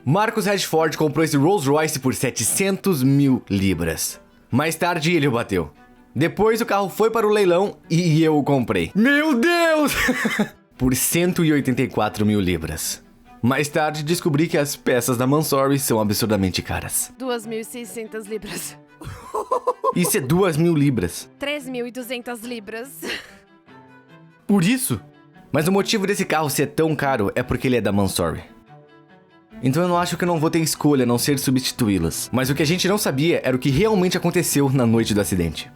Marcus Rashford comprou esse Rolls Royce por 700 mil libras. Mais tarde ele o bateu. Depois o carro foi para o leilão e eu o comprei. Meu Deus! Por 184 mil libras. Mais tarde descobri que as peças da Mansory são absurdamente caras. 2.600 libras. Isso é 2.000 libras. 3.200 libras. Por isso? Mas o motivo desse carro ser tão caro é porque ele é da Mansory. Então eu não acho que eu não vou ter escolha a não ser substituí-las. Mas o que a gente não sabia era o que realmente aconteceu na noite do acidente.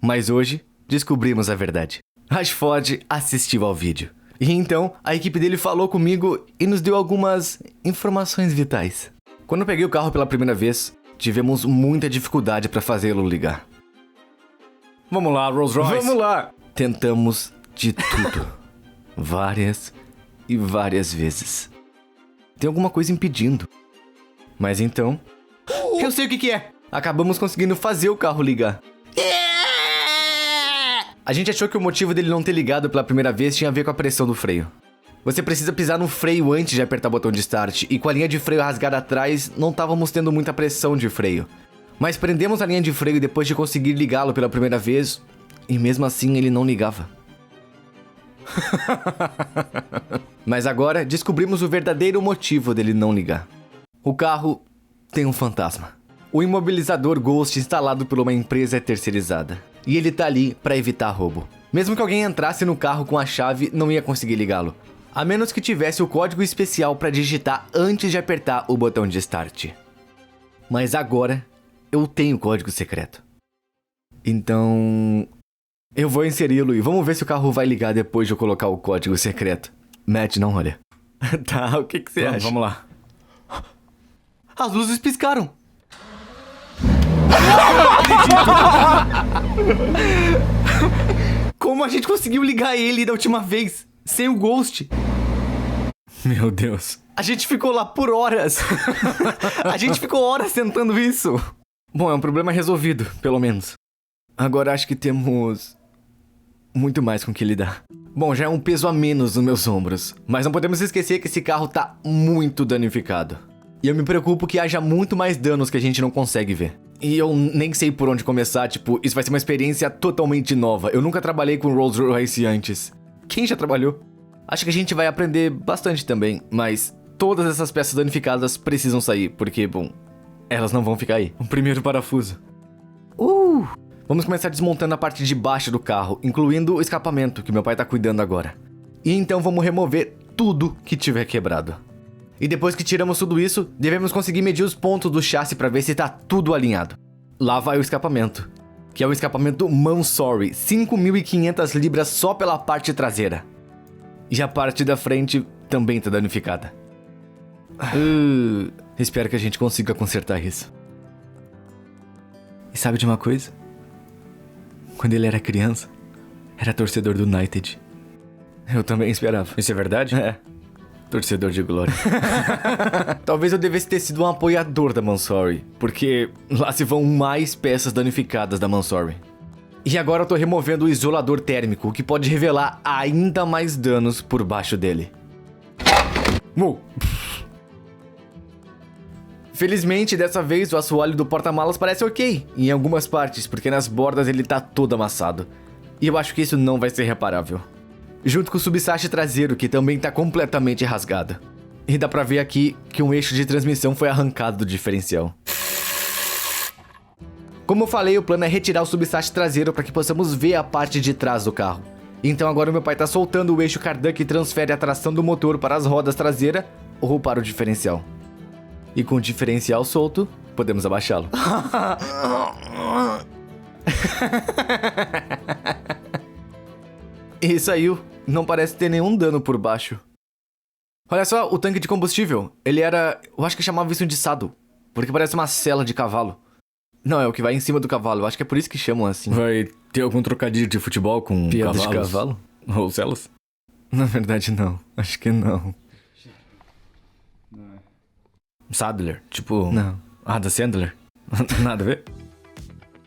Mas hoje, descobrimos a verdade. Rashford assistiu ao vídeo. E então, a equipe dele falou comigo e nos deu algumas informações vitais. Quando eu peguei o carro pela primeira vez, tivemos muita dificuldade para fazê-lo ligar. Vamos lá, Rolls Royce. Vamos lá! Tentamos de tudo. Várias e várias vezes. Tem alguma coisa impedindo. Mas então... Eu sei o que é! Acabamos conseguindo fazer o carro ligar. A gente achou que o motivo dele não ter ligado pela primeira vez tinha a ver com a pressão do freio. Você precisa pisar no freio antes de apertar o botão de start, e com a linha de freio rasgada atrás, não estávamos tendo muita pressão de freio. Mas prendemos a linha de freio depois de conseguir ligá-lo pela primeira vez, e mesmo assim ele não ligava. Mas agora descobrimos o verdadeiro motivo dele não ligar. O carro tem um fantasma. O imobilizador Ghost instalado por uma empresa terceirizada. E ele tá ali para evitar roubo. Mesmo que alguém entrasse no carro com a chave, não ia conseguir ligá-lo. A menos que tivesse o código especial para digitar antes de apertar o botão de start. Mas agora, eu tenho o código secreto. Então... eu vou inseri-lo e vamos ver se o carro vai ligar depois de eu colocar o código secreto. Matt, não olha. Tá, o que você acha? Vamos lá. As luzes piscaram. Como a gente conseguiu ligar ele da última vez, sem o Ghost? Meu Deus. A gente ficou lá por horas. A gente ficou horas tentando isso. Bom, é um problema resolvido, pelo menos. Agora acho que temos... muito mais com que lidar. Bom, já é um peso a menos nos meus ombros. Mas não podemos esquecer que esse carro tá muito danificado. E eu me preocupo que haja muito mais danos que a gente não consegue ver. E eu nem sei por onde começar, tipo, isso vai ser uma experiência totalmente nova. Eu nunca trabalhei com Rolls Royce antes. Quem já trabalhou? Acho que a gente vai aprender bastante também, mas todas essas peças danificadas precisam sair, porque, bom, elas não vão ficar aí. O primeiro parafuso. Vamos começar desmontando a parte de baixo do carro, incluindo o escapamento, que meu pai tá cuidando agora. E então vamos remover tudo que tiver quebrado. E depois que tiramos tudo isso, devemos conseguir medir os pontos do chassi para ver se tá tudo alinhado. Lá vai o escapamento, que é o escapamento Mansory, 5.500 libras só pela parte traseira. E a parte da frente também tá danificada. Espero que a gente consiga consertar isso. E sabe de uma coisa? Quando ele era criança, era torcedor do United. Eu também esperava. Isso é verdade? É. Torcedor de glória. Talvez eu devesse ter sido um apoiador da Mansory, porque lá se vão mais peças danificadas da Mansory. E agora eu tô removendo o isolador térmico, que pode revelar ainda mais danos por baixo dele. Felizmente, dessa vez o assoalho do porta-malas parece ok, em algumas partes, porque nas bordas ele tá todo amassado. E eu acho que isso não vai ser reparável. Junto com o subsache traseiro, que também tá completamente rasgado. E dá pra ver aqui que um eixo de transmissão foi arrancado do diferencial. Como eu falei, o plano é retirar o subsache traseiro para que possamos ver a parte de trás do carro. Então agora o meu pai tá soltando o eixo cardan que transfere a tração do motor para as rodas traseiras ou para o diferencial. E com o diferencial solto, podemos abaixá-lo. E saiu. Não parece ter nenhum dano por baixo. Olha só, o tanque de combustível. Ele era... eu acho que chamava isso de saddle, porque parece uma sela de cavalo. Não, é o que vai em cima do cavalo. Eu acho que é por isso que chamam assim. Vai ter algum trocadilho de futebol com Piada cavalos? de cavalo? Ou celas? Na verdade, não. Acho que não. Sadler, tipo... Não. Adam Sandler? Nada a ver?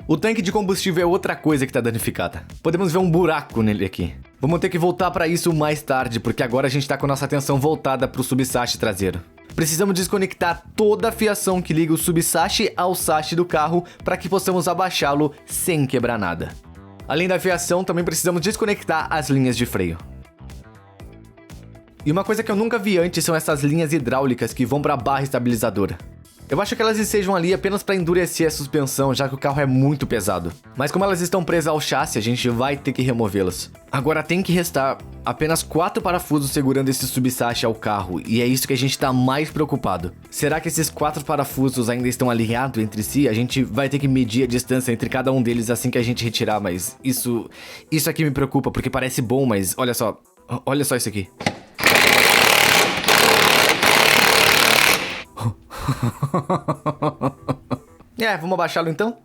O tanque de combustível é outra coisa que tá danificada. Podemos ver um buraco nele aqui. Vamos ter que voltar pra isso mais tarde, porque agora a gente tá com nossa atenção voltada pro subsache traseiro. Precisamos desconectar toda a fiação que liga o subsache ao sache do carro para que possamos abaixá-lo sem quebrar nada. Além da fiação, também precisamos desconectar as linhas de freio. E uma coisa que eu nunca vi antes são essas linhas hidráulicas que vão para a barra estabilizadora. Eu acho que elas estejam ali apenas para endurecer a suspensão, já que o carro é muito pesado. Mas como elas estão presas ao chassi, a gente vai ter que removê-las. Agora tem que restar apenas 4 parafusos segurando esse subsache ao carro, e é isso que a gente tá mais preocupado. Será que esses 4 parafusos ainda estão alinhados entre si? A gente vai ter que medir a distância entre cada um deles assim que a gente retirar, mas isso aqui me preocupa, porque parece bom, mas olha só isso aqui. Vamos abaixá-lo então?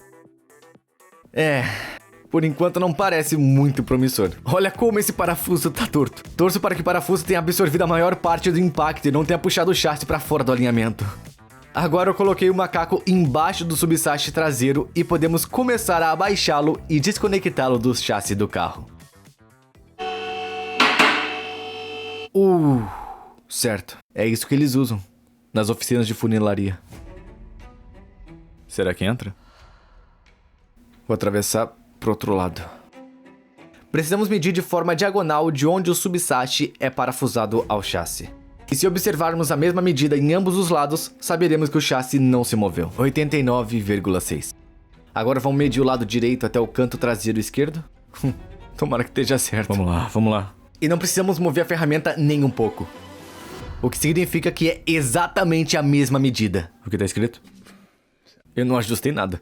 Por enquanto não parece muito promissor. Olha como esse parafuso tá torto. Torço para que o parafuso tenha absorvido a maior parte do impacto e não tenha puxado o chassi para fora do alinhamento. Agora eu coloquei o macaco embaixo do subsache traseiro e podemos começar a abaixá-lo e desconectá-lo do chassi do carro. Certo. É isso que eles usam nas oficinas de funilaria. Será que entra? Vou atravessar pro outro lado. Precisamos medir de forma diagonal de onde o subsache é parafusado ao chassi. E se observarmos a mesma medida em ambos os lados, saberemos que o chassi não se moveu. 89,6. Agora vamos medir o lado direito até o canto traseiro esquerdo? Tomara que esteja certo. Vamos lá. E não precisamos mover a ferramenta nem um pouco. O que significa que é exatamente a mesma medida. O que tá escrito? Eu não ajustei nada.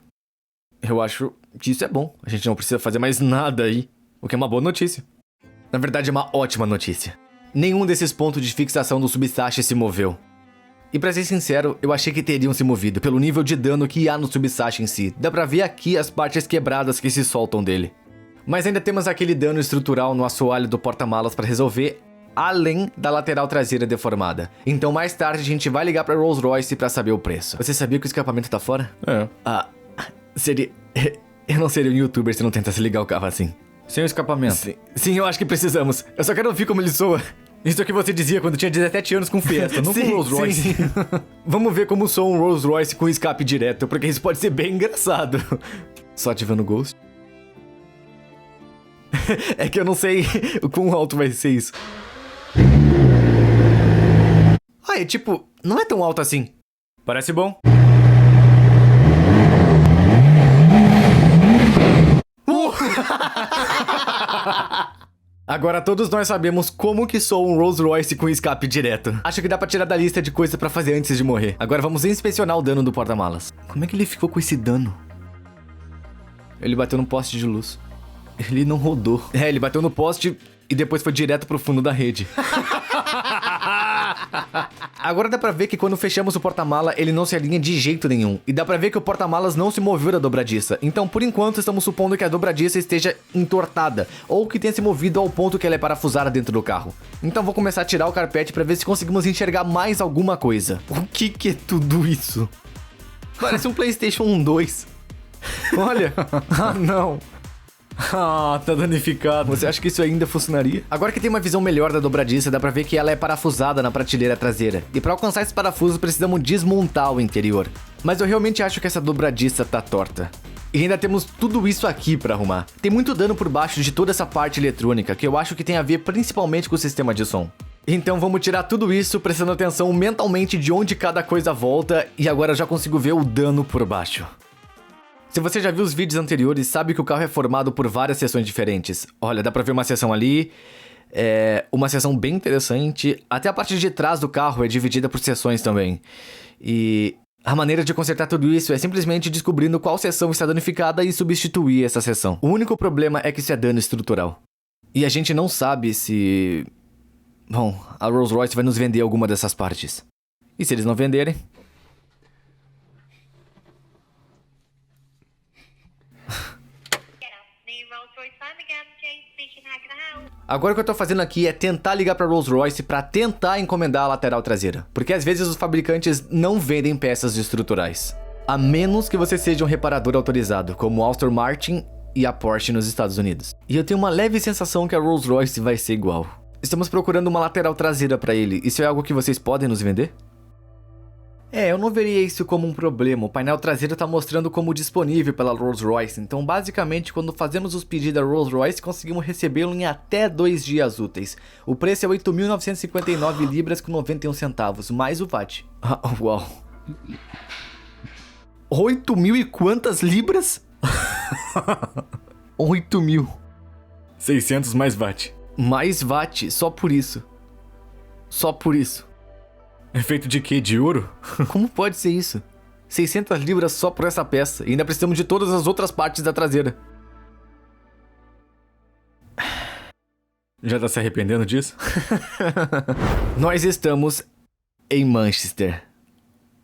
Eu acho que isso é bom. A gente não precisa fazer mais nada aí. O que é uma boa notícia. Na verdade, é uma ótima notícia. Nenhum desses pontos de fixação do subsache se moveu. E pra ser sincero, eu achei que teriam se movido pelo nível de dano que há no subsache em si. Dá pra ver aqui as partes quebradas que se soltam dele. Mas ainda temos aquele dano estrutural no assoalho do porta-malas pra resolver, além da lateral traseira deformada. Então mais tarde a gente vai ligar pra Rolls-Royce pra saber o preço. Você sabia que o escapamento tá fora? Seria... Eu não seria um youtuber se não tentasse ligar o carro assim. Sem o escapamento? Sim, eu acho que precisamos. Eu só quero ouvir como ele soa. Isso é o que você dizia quando tinha 17 anos com Fiesta, não com Rolls-Royce. Sim. Vamos ver como soa um Rolls-Royce com escape direto, porque isso pode ser bem engraçado. Só ativando o Ghost. É que eu não sei o quão alto vai ser isso. Não é tão alto assim. Parece bom. Agora todos nós sabemos como que soa um Rolls-Royce com escape direto. Acho que dá pra tirar da lista de coisa pra fazer antes de morrer. Agora vamos inspecionar o dano do porta-malas. Como é que ele ficou com esse dano? Ele bateu no poste de luz. Ele não rodou. Ele bateu no poste e depois foi direto pro fundo da rede. Agora dá pra ver que quando fechamos o porta-mala, ele não se alinha de jeito nenhum. E dá pra ver que o porta-malas não se moveu da dobradiça. Então, por enquanto, estamos supondo que a dobradiça esteja entortada, ou que tenha se movido ao ponto que ela é parafusada dentro do carro. Então vou começar a tirar o carpete pra ver se conseguimos enxergar mais alguma coisa. O que é tudo isso? Parece um PlayStation 2. Olha. Não. Tá danificado. Você acha que isso ainda funcionaria? Agora que tem uma visão melhor da dobradiça, dá pra ver que ela é parafusada na prateleira traseira. E pra alcançar esses parafusos, precisamos desmontar o interior. Mas eu realmente acho que essa dobradiça tá torta. E ainda temos tudo isso aqui pra arrumar. Tem muito dano por baixo de toda essa parte eletrônica, que eu acho que tem a ver principalmente com o sistema de som. Então vamos tirar tudo isso, prestando atenção mentalmente de onde cada coisa volta, e agora eu já consigo ver o dano por baixo. Se você já viu os vídeos anteriores, sabe que o carro é formado por várias seções diferentes. Olha, dá pra ver uma seção ali, uma seção bem interessante. Até a parte de trás do carro é dividida por seções também. E a maneira de consertar tudo isso é simplesmente descobrindo qual seção está danificada e substituir essa seção. O único problema é que isso é dano estrutural. E a gente não sabe se... Bom, a Rolls-Royce vai nos vender alguma dessas partes. E se eles não venderem... Agora o que eu tô fazendo aqui é tentar ligar pra Rolls-Royce pra tentar encomendar a lateral traseira. Porque às vezes os fabricantes não vendem peças estruturais. A menos que você seja um reparador autorizado, como o Aston Martin e a Porsche nos Estados Unidos. E eu tenho uma leve sensação que a Rolls-Royce vai ser igual. Estamos procurando uma lateral traseira pra ele. Isso é algo que vocês podem nos vender? Eu não veria isso como um problema. O painel traseiro tá mostrando como disponível pela Rolls-Royce. Então, basicamente, quando fazemos os pedidos da Rolls-Royce, conseguimos recebê-lo em até 2 dias úteis. O preço é 8.959 libras com 91 centavos, mais o VAT. Uau. 8 mil e quantas libras? 8 mil. 600 mais VAT. Mais VAT, só por isso. Só por isso. É feito de quê? De ouro? Como pode ser isso? 600 libras só por essa peça. E ainda precisamos de todas as outras partes da traseira. Já tá se arrependendo disso? Nós estamos em Manchester.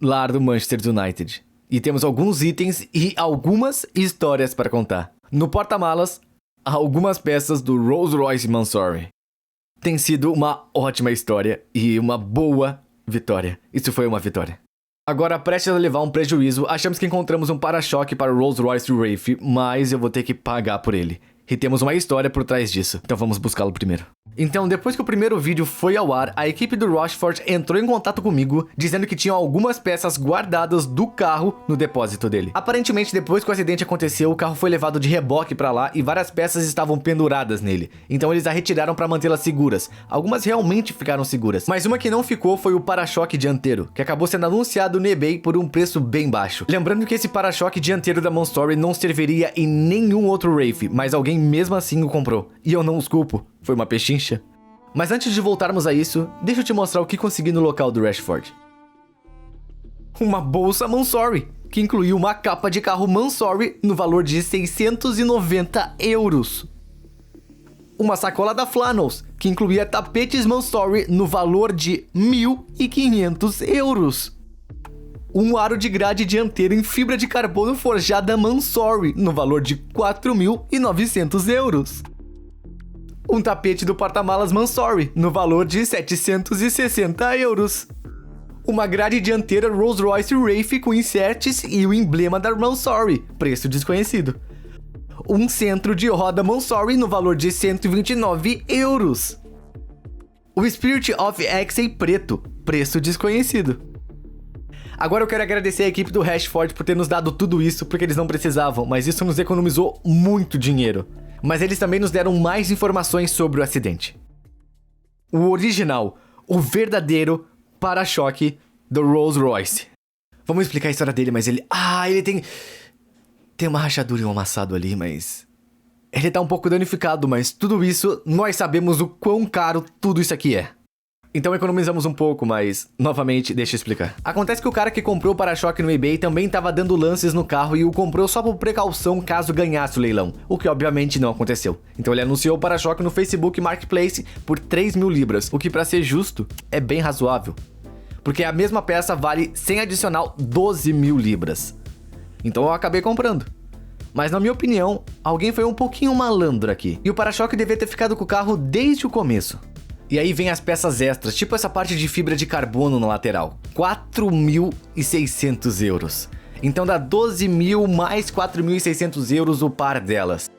Lar do Manchester United. E temos alguns itens e algumas histórias para contar. No porta-malas, algumas peças do Rolls-Royce Mansory. Tem sido uma ótima história e uma boa vitória. Isso foi uma vitória. Agora, prestes a levar um prejuízo, achamos que encontramos um para-choque para o Rolls-Royce Wraith, mas eu vou ter que pagar por ele. E temos uma história por trás disso, então vamos buscá-lo primeiro. Então, depois que o primeiro vídeo foi ao ar, a equipe do Rochford entrou em contato comigo, dizendo que tinham algumas peças guardadas do carro no depósito dele. Aparentemente, depois que o acidente aconteceu, o carro foi levado de reboque pra lá e várias peças estavam penduradas nele. Então eles a retiraram pra mantê-las seguras. Algumas realmente ficaram seguras, mas uma que não ficou foi o para-choque dianteiro, que acabou sendo anunciado no eBay por um preço bem baixo. Lembrando que esse para-choque dianteiro da Mansory não serviria em nenhum outro Wraith, mas alguém mesmo assim o comprou. E eu não os culpo. Foi uma pechincha. Mas antes de voltarmos a isso, deixa eu te mostrar o que consegui no local do Rochford. Uma bolsa Mansory, que incluiu uma capa de carro Mansory no valor de 690 euros. Uma sacola da Flannels, que incluía tapetes Mansory no valor de 1.500 euros. Um aro de grade dianteiro em fibra de carbono forjada Mansory no valor de 4.900 euros. Um tapete do porta-malas Mansory, no valor de 760 euros. Uma grade dianteira Rolls-Royce Wraith com inserts e o emblema da Mansory, preço desconhecido. Um centro de roda Mansory no valor de 129 euros. O Spirit of Exey preto, preço desconhecido. Agora eu quero agradecer a equipe do Rochford por ter nos dado tudo isso, porque eles não precisavam, mas isso nos economizou muito dinheiro. Mas eles também nos deram mais informações sobre o acidente. O original, o verdadeiro para-choque do Rolls-Royce. Vamos explicar a história dele, mas ele... ele tem uma rachadura e um amassado ali, mas... Ele tá um pouco danificado, mas tudo isso, nós sabemos o quão caro tudo isso aqui é. Então economizamos um pouco, mas, novamente, deixa eu explicar. Acontece que o cara que comprou o para-choque no eBay também estava dando lances no carro e o comprou só por precaução caso ganhasse o leilão, o que obviamente não aconteceu. Então ele anunciou o para-choque no Facebook Marketplace por 3.000 libras, o que, pra ser justo, é bem razoável. Porque a mesma peça vale, sem adicional, 12.000 libras. Então eu acabei comprando. Mas na minha opinião, alguém foi um pouquinho malandro aqui. E o para-choque devia ter ficado com o carro desde o começo. E aí vem as peças extras, tipo essa parte de fibra de carbono na lateral. 4.600 euros. Então dá 12.000 mais 4.600 euros o par delas.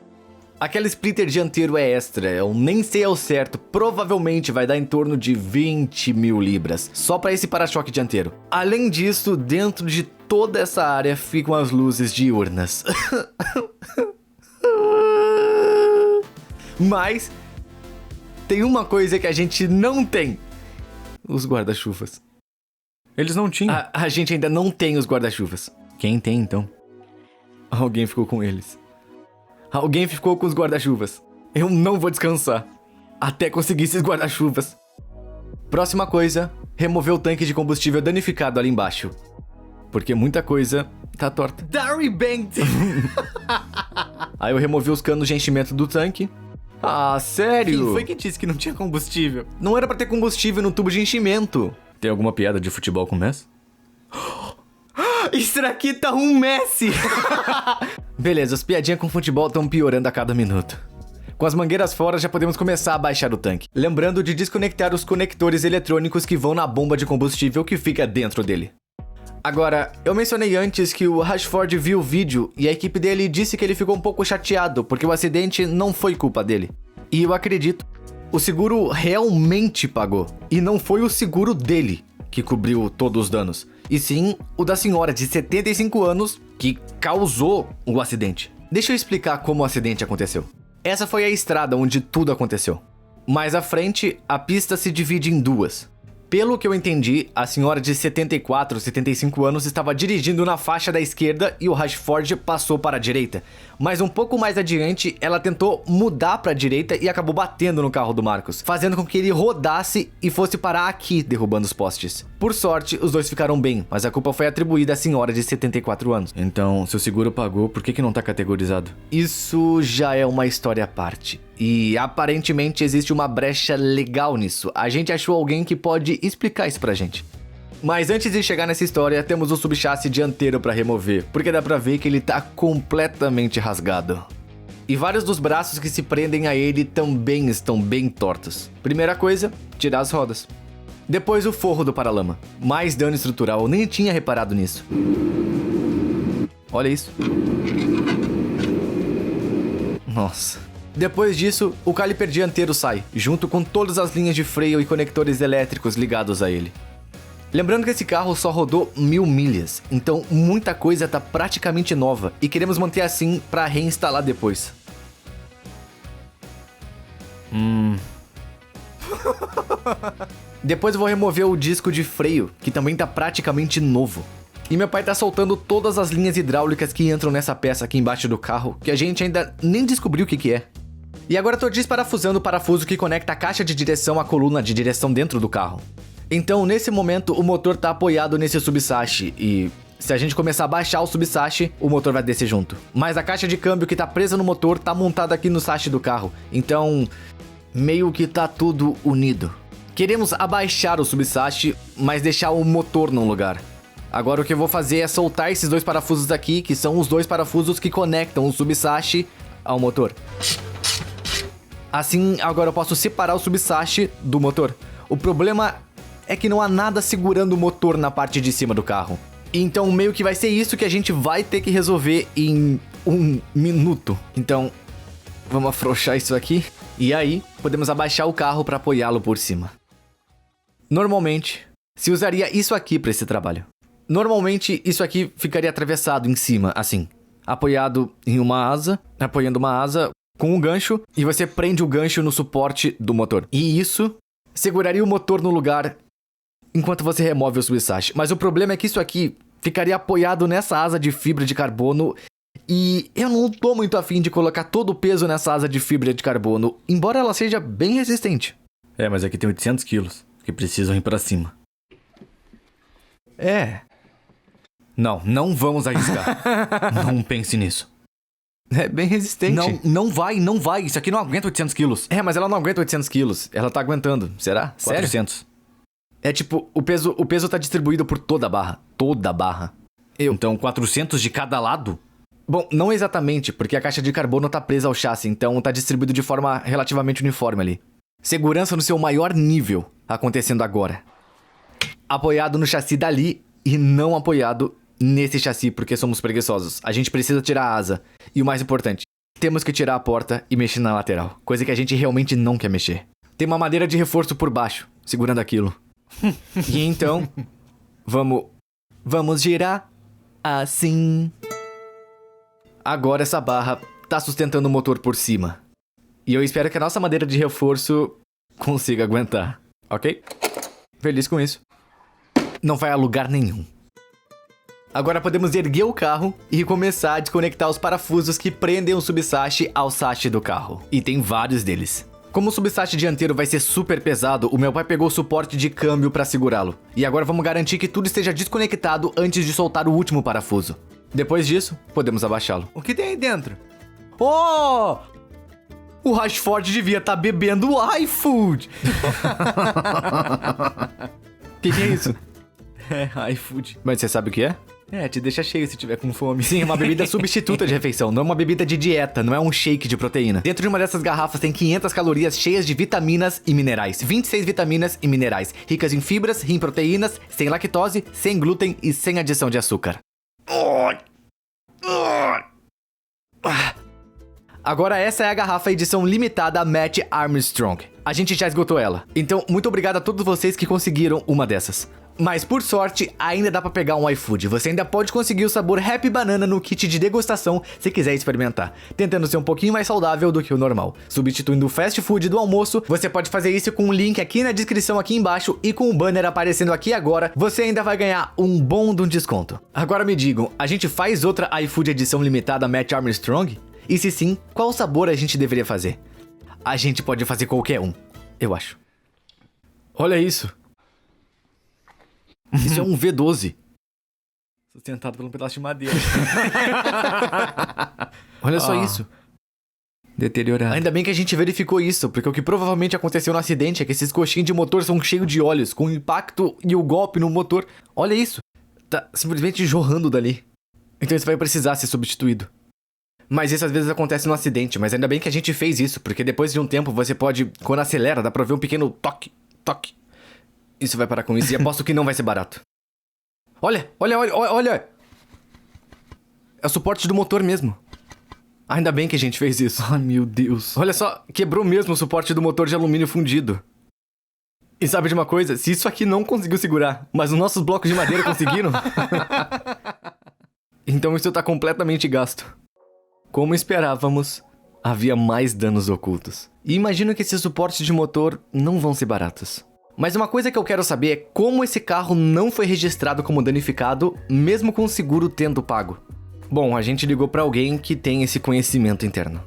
Aquele splitter dianteiro é extra, eu nem sei ao certo, provavelmente vai dar em torno de 20.000 libras, só para esse para-choque dianteiro. Além disso, dentro de toda essa área ficam as luzes diurnas. Mas... tem uma coisa que a gente não tem. Os guarda-chuvas. Eles não tinham. A gente ainda não tem os guarda-chuvas. Quem tem, então? Alguém ficou com eles. Alguém ficou com os guarda-chuvas. Eu não vou descansar até conseguir esses guarda-chuvas. Próxima coisa, remover o tanque de combustível danificado ali embaixo. Porque muita coisa tá torta. Darry Bank! Aí eu removi os canos de enchimento do tanque. Ah, sério? Quem foi que disse que não tinha combustível? Não era pra ter combustível no tubo de enchimento. Tem alguma piada de futebol com Messi? Isso aqui tá um Messi! Beleza, as piadinhas com futebol estão piorando a cada minuto. Com as mangueiras fora, já podemos começar a baixar o tanque. Lembrando de desconectar os conectores eletrônicos que vão na bomba de combustível que fica dentro dele. Agora, eu mencionei antes que o Rochford viu o vídeo e a equipe dele disse que ele ficou um pouco chateado porque o acidente não foi culpa dele. E eu acredito, o seguro realmente pagou. E não foi o seguro dele, que cobriu todos os danos, e sim o da senhora de 75 anos que causou o acidente. Deixa eu explicar como o acidente aconteceu. Essa foi a estrada onde tudo aconteceu. Mais à frente, a pista se divide em duas. Pelo que eu entendi, a senhora de 74, 75 anos estava dirigindo na faixa da esquerda e o Rashford passou para a direita. Mas um pouco mais adiante, ela tentou mudar para a direita e acabou batendo no carro do Marcos, fazendo com que ele rodasse e fosse parar aqui, derrubando os postes. Por sorte, os dois ficaram bem, mas a culpa foi atribuída à senhora de 74 anos. Então, se o seguro pagou, por que não tá categorizado? Isso já é uma história à parte. E aparentemente existe uma brecha legal nisso. A gente achou alguém que pode explicar isso pra gente. Mas antes de chegar nessa história, temos o subchassi dianteiro pra remover, porque dá pra ver que ele tá completamente rasgado. E vários dos braços que se prendem a ele também estão bem tortos. Primeira coisa, tirar as rodas. Depois o forro do paralama. Mais dano estrutural, eu nem tinha reparado nisso. Olha isso. Nossa. Depois disso, o caliper dianteiro sai, junto com todas as linhas de freio e conectores elétricos ligados a ele. Lembrando que esse carro só rodou 1000 milhas, então muita coisa tá praticamente nova e queremos manter assim para reinstalar depois. Depois eu vou remover o disco de freio, que também tá praticamente novo. E meu pai tá soltando todas as linhas hidráulicas que entram nessa peça aqui embaixo do carro, que a gente ainda nem descobriu o que é. E agora tô desparafusando o parafuso que conecta a caixa de direção à coluna de direção dentro do carro. Então, nesse momento, o motor tá apoiado nesse subsache e se a gente começar a baixar o subsache, o motor vai descer junto. Mas a caixa de câmbio que tá presa no motor tá montada aqui no sache do carro, então meio que tá tudo unido. Queremos abaixar o subsache, mas deixar o motor num lugar. Agora o que eu vou fazer é soltar esses dois parafusos aqui, que são os dois parafusos que conectam o subsache ao motor. Assim, agora eu posso separar o subsache do motor. O problema é que não há nada segurando o motor na parte de cima do carro. Então meio que vai ser isso que a gente vai ter que resolver em 1 minuto. Então, vamos afrouxar isso aqui. E aí, podemos abaixar o carro para apoiá-lo por cima. Normalmente, se usaria isso aqui para esse trabalho. Normalmente, isso aqui ficaria atravessado em cima, assim. Apoiado em uma asa, apoiando uma asa com um gancho, e você prende o gancho no suporte do motor. E isso seguraria o motor no lugar enquanto você remove o subsache. Mas o problema é que isso aqui ficaria apoiado nessa asa de fibra de carbono e eu não tô muito afim de colocar todo o peso nessa asa de fibra de carbono, embora ela seja bem resistente. É, mas aqui tem 800 quilos, que precisam ir pra cima. É. Não vamos arriscar. Não pense nisso. É bem resistente. Não vai. Isso aqui não aguenta 800 quilos. É, mas ela não aguenta 800 quilos. Ela tá aguentando. Será? 400. Sério? É tipo, o peso tá distribuído por toda a barra. Toda a barra. Então 400 de cada lado? Bom, não exatamente, porque a caixa de carbono tá presa ao chassi, então tá distribuído de forma relativamente uniforme ali. Segurança no seu maior nível acontecendo agora. Apoiado no chassi dali e não apoiado nesse chassi porque somos preguiçosos. A gente precisa tirar a asa. E o mais importante, temos que tirar a porta e mexer na lateral. Coisa que a gente realmente não quer mexer. Tem uma madeira de reforço por baixo, segurando aquilo. E então, vamos girar assim. Agora essa barra tá sustentando o motor por cima. E eu espero que a nossa madeira de reforço consiga aguentar, ok? Feliz com isso. Não vai a lugar nenhum. Agora podemos erguer o carro e começar a desconectar os parafusos que prendem o subsache ao sache do carro. E tem vários deles. Como o subsache dianteiro vai ser super pesado, o meu pai pegou o suporte de câmbio para segurá-lo. E agora vamos garantir que tudo esteja desconectado antes de soltar o último parafuso. Depois disso, podemos abaixá-lo. O que tem aí dentro? Oh! O Rashford devia estar bebendo iFood! Que é isso? É, iFood. Mas você sabe o que é? É, te deixa cheio se tiver com fome. Sim, é uma bebida substituta de refeição, não é uma bebida de dieta, não é um shake de proteína. Dentro de uma dessas garrafas tem 500 calorias cheias de vitaminas e minerais. 26 vitaminas e minerais, ricas em fibras, em proteínas, sem lactose, sem glúten e sem adição de açúcar. Agora essa é a garrafa edição limitada Matt Armstrong. A gente já esgotou ela. Então, muito obrigado a todos vocês que conseguiram uma dessas. Mas por sorte, ainda dá pra pegar um iFood. Você ainda pode conseguir o sabor Happy Banana no kit de degustação se quiser experimentar, tentando ser um pouquinho mais saudável do que o normal. Substituindo o fast food do almoço, você pode fazer isso com o link aqui na descrição aqui embaixo e com o banner aparecendo aqui agora, você ainda vai ganhar um bom de um desconto. Agora me digam, a gente faz outra iFood edição limitada Matt Armstrong? E se sim, qual sabor a gente deveria fazer? A gente pode fazer qualquer um, eu acho. Olha isso. Isso é um V12. Sustentado por um pedaço de madeira. Olha só isso. Deteriorado. Ainda bem que a gente verificou isso, porque o que provavelmente aconteceu no acidente é que esses coxinhos de motor são cheios de óleos, com o impacto e o golpe no motor. Olha isso. Tá simplesmente jorrando dali. Então isso vai precisar ser substituído. Mas isso às vezes acontece no acidente, mas ainda bem que a gente fez isso, porque depois de um tempo você pode, quando acelera, dá pra ver um pequeno toque, toque. Isso vai parar com isso e aposto que não vai ser barato. Olha. É o suporte do motor mesmo. Ainda bem que a gente fez isso. Ai, meu Deus. Olha só, quebrou mesmo o suporte do motor de alumínio fundido. E sabe de uma coisa? Se isso aqui não conseguiu segurar, mas os nossos blocos de madeira conseguiram... Então isso tá completamente gasto. Como esperávamos, havia mais danos ocultos. E imagino que esses suportes de motor não vão ser baratos. Mas uma coisa que eu quero saber é como esse carro não foi registrado como danificado, mesmo com o seguro tendo pago. Bom, a gente ligou pra alguém que tem esse conhecimento interno.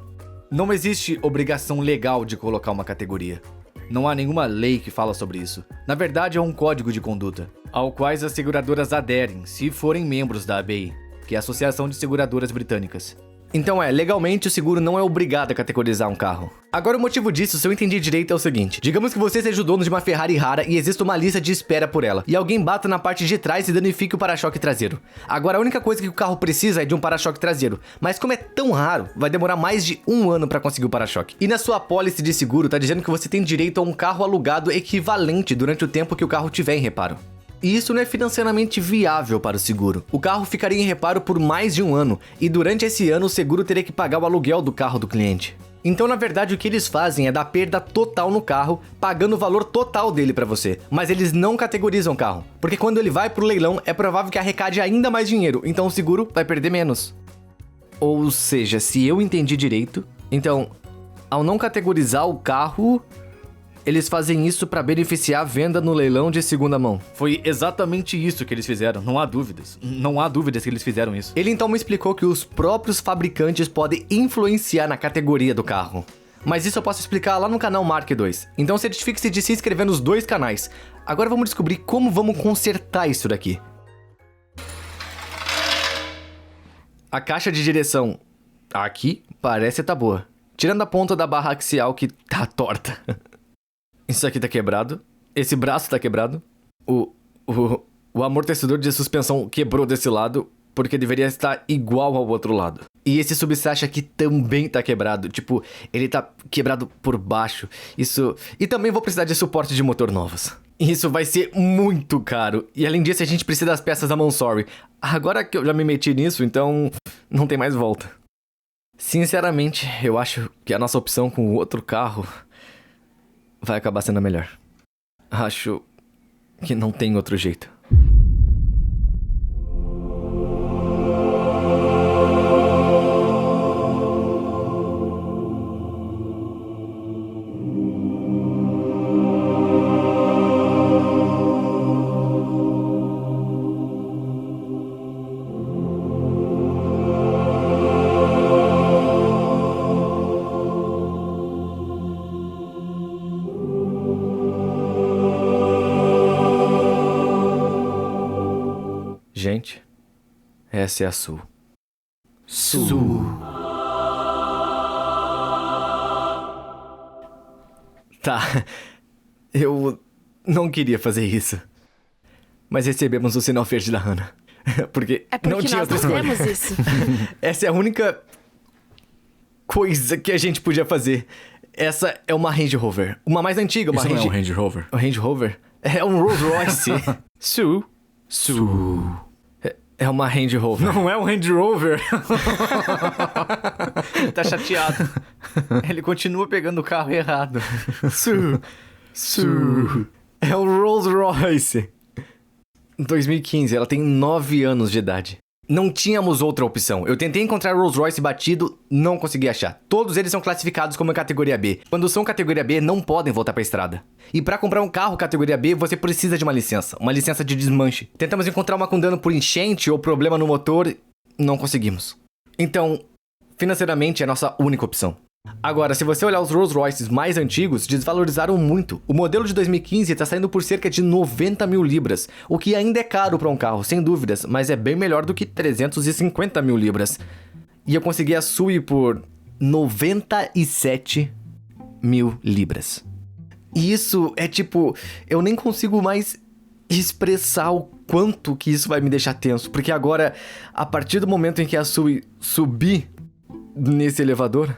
Não existe obrigação legal de colocar uma categoria. Não há nenhuma lei que fala sobre isso. Na verdade, é um código de conduta, ao quais as seguradoras aderem se forem membros da ABI, que é a Associação de Seguradoras Britânicas. Então legalmente o seguro não é obrigado a categorizar um carro. Agora o motivo disso, se eu entendi direito, é o seguinte. Digamos que você seja o dono de uma Ferrari rara e exista uma lista de espera por ela, e alguém bata na parte de trás e danifique o para-choque traseiro. Agora a única coisa que o carro precisa é de um para-choque traseiro, mas como é tão raro, vai demorar mais de 1 ano para conseguir o para-choque. E na sua pólice de seguro tá dizendo que você tem direito a um carro alugado equivalente durante o tempo que o carro tiver em reparo. E isso não é financeiramente viável para o seguro. O carro ficaria em reparo por mais de 1 ano, e durante esse ano o seguro teria que pagar o aluguel do carro do cliente. Então, na verdade, o que eles fazem é dar perda total no carro, pagando o valor total dele para você. Mas eles não categorizam o carro, porque quando ele vai pro leilão, é provável que arrecade ainda mais dinheiro, então o seguro vai perder menos. Ou seja, se eu entendi direito, então, ao não categorizar o carro... Eles fazem isso para beneficiar a venda no leilão de segunda mão. Foi exatamente isso que eles fizeram, não há dúvidas. Não há dúvidas que eles fizeram isso. Ele então me explicou que os próprios fabricantes podem influenciar na categoria do carro. Mas isso eu posso explicar lá no canal Mark 2. Então certifique-se de se inscrever nos 2 canais. Agora vamos descobrir como vamos consertar isso daqui. A caixa de direção aqui parece tá boa. Tirando a ponta da barra axial que tá torta. Isso aqui tá quebrado. Esse braço tá quebrado. O amortecedor de suspensão quebrou desse lado, porque deveria estar igual ao outro lado. E esse substrato aqui também tá quebrado. Tipo, ele tá quebrado por baixo. Isso... E também vou precisar de suporte de motor novos. Isso vai ser muito caro. E além disso, a gente precisa das peças da Mansory. Agora que eu já me meti nisso, então não tem mais volta. Sinceramente, eu acho que a nossa opção com o outro carro... vai acabar sendo a melhor. Acho que não tem outro jeito. Gente, essa é a Sul. Sul. Tá, eu não queria fazer isso. Mas recebemos o sinal verde da Hannah. Porque não tinha outra escolha. Nós não temos isso. Essa é a única coisa que a gente podia fazer. Essa é uma Range Rover. Uma mais antiga, uma Isso não é um Range Rover. Um Range Rover? É um Rolls Royce. Sul. É uma Range Rover. Não é um Range Rover. Tá chateado. Ele continua pegando o carro errado. É o Rolls Royce. 2015, ela tem 9 anos de idade. Não tínhamos outra opção. Eu tentei encontrar Rolls Royce batido, não consegui achar. Todos eles são classificados como categoria B. Quando são categoria B, não podem voltar pra estrada. E pra comprar um carro categoria B, você precisa de uma licença de desmanche. Tentamos encontrar uma com dano por enchente ou problema no motor, não conseguimos. Então, financeiramente é a nossa única opção. Agora, se você olhar os Rolls Royces mais antigos, desvalorizaram muito. O modelo de 2015 está saindo por cerca de 90 mil libras, o que ainda é caro para um carro, sem dúvidas, mas é bem melhor do que 350 mil libras. E eu consegui a Sui por 97 mil libras. E isso é tipo, eu nem consigo mais expressar o quanto que isso vai me deixar tenso, porque agora, a partir do momento em que a Sui subir nesse elevador,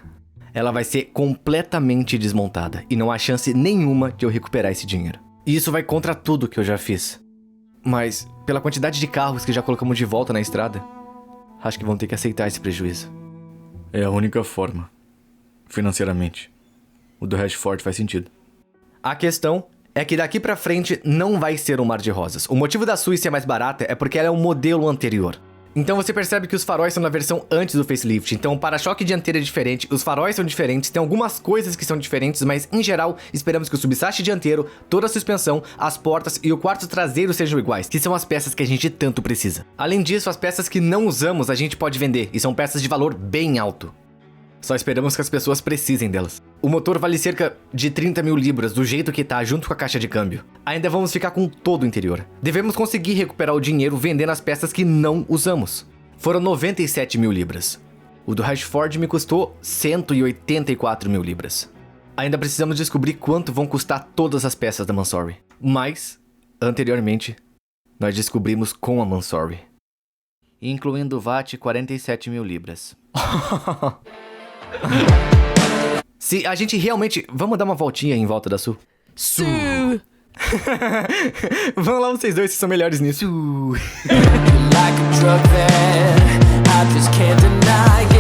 ela vai ser completamente desmontada e não há chance nenhuma de eu recuperar esse dinheiro. E isso vai contra tudo que eu já fiz. Mas, pela quantidade de carros que já colocamos de volta na estrada, acho que vão ter que aceitar esse prejuízo. É a única forma. Financeiramente. O do Rashford faz sentido. A questão é que daqui pra frente não vai ser um mar de rosas. O motivo da Sui ser mais barata é porque ela é um modelo anterior. Então você percebe que os faróis são na versão antes do facelift, então o para-choque dianteiro é diferente, os faróis são diferentes, tem algumas coisas que são diferentes, mas em geral esperamos que o subsache dianteiro, toda a suspensão, as portas e o quarto traseiro sejam iguais, que são as peças que a gente tanto precisa. Além disso, as peças que não usamos a gente pode vender, e são peças de valor bem alto. Só esperamos que as pessoas precisem delas. O motor vale cerca de 30 mil libras, do jeito que tá, junto com a caixa de câmbio. Ainda vamos ficar com todo o interior. Devemos conseguir recuperar o dinheiro vendendo as peças que não usamos. Foram 97 mil libras. O do Rashford me custou 184 mil libras. Ainda precisamos descobrir quanto vão custar todas as peças da Mansory. Mas, anteriormente, nós descobrimos com a Mansory. Incluindo o VAT, 47 mil libras. Se a gente realmente... Vamos dar uma voltinha em volta da Su? Su! Vamos lá vocês dois, que são melhores nisso. Like a drug that I just can't deny.